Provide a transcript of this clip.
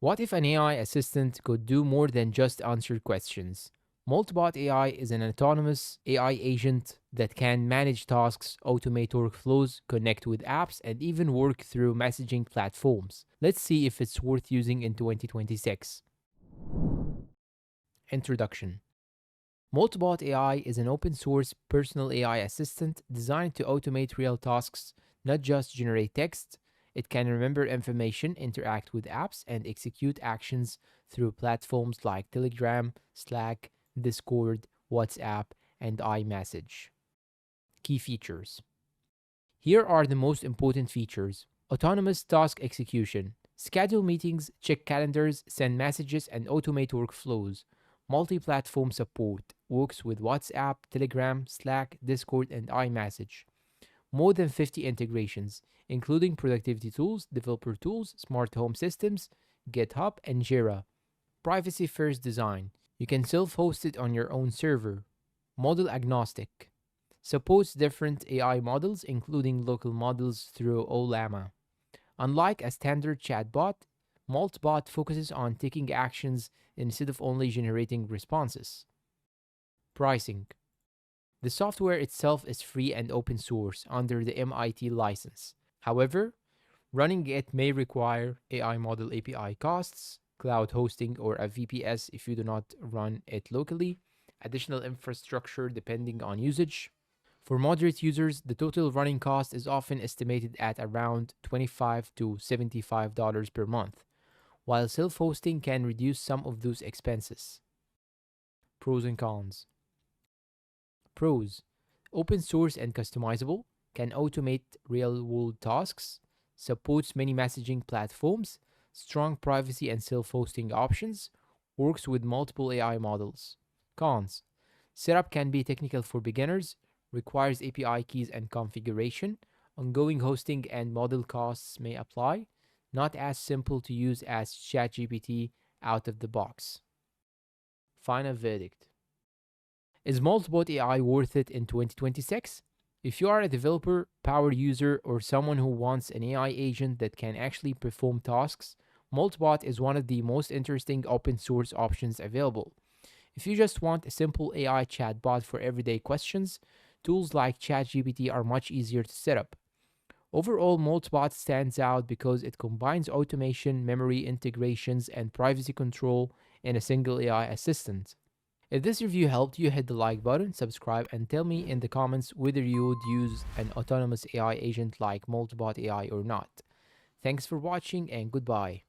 What if an AI assistant could do more than just answer questions? MoltBot AI is an autonomous AI agent that can manage tasks, automate workflows, connect with apps, and even work through messaging platforms. Let's see if it's worth using in 2026. Introduction. MoltBot AI is an open source personal AI assistant designed to automate real tasks, not just generate text. It can remember information, interact with apps, and execute actions through platforms like Telegram, Slack, Discord, WhatsApp, and iMessage. Key features. Here are the most important features: autonomous task execution, schedule meetings, check calendars, send messages, and automate workflows. Multi platform support works with WhatsApp, Telegram, Slack, Discord, and iMessage. More than 50 integrations, including productivity tools, developer tools, smart home systems, GitHub, and Jira. Privacy first design. You can self host it on your own server. Model agnostic. Supports different AI models, including local models through OLAMA. Unlike a standard chatbot, MoltBot focuses on taking actions instead of only generating responses. Pricing. The software itself is free and open source under the MIT license. However, running it may require AI model API costs, cloud hosting, or a VPS if you do not run it locally, additional infrastructure depending on usage. For moderate users, the total running cost is often estimated at around $25 to $75 per month, while self hosting can reduce some of those expenses. Pros and cons. Pros: open source and customizable, can automate real world tasks, supports many messaging platforms, strong privacy and self hosting options, works with multiple AI models. Cons: setup can be technical for beginners, requires API keys and configuration, ongoing hosting and model costs may apply, not as simple to use as ChatGPT out of the box. Final verdict. Is MoltBot AI worth it in 2026? If you are a developer, power user, or someone who wants an AI agent that can actually perform tasks, MoltBot is one of the most interesting open source options available. If you just want a simple AI chatbot for everyday questions, tools like ChatGPT are much easier to set up. Overall, MoltBot stands out because it combines automation, memory integrations, and privacy control in a single AI assistant. If this review helped you, hit the like button, subscribe, and tell me in the comments whether you would use an autonomous AI agent like MoltBot AI or not. Thanks for watching and goodbye.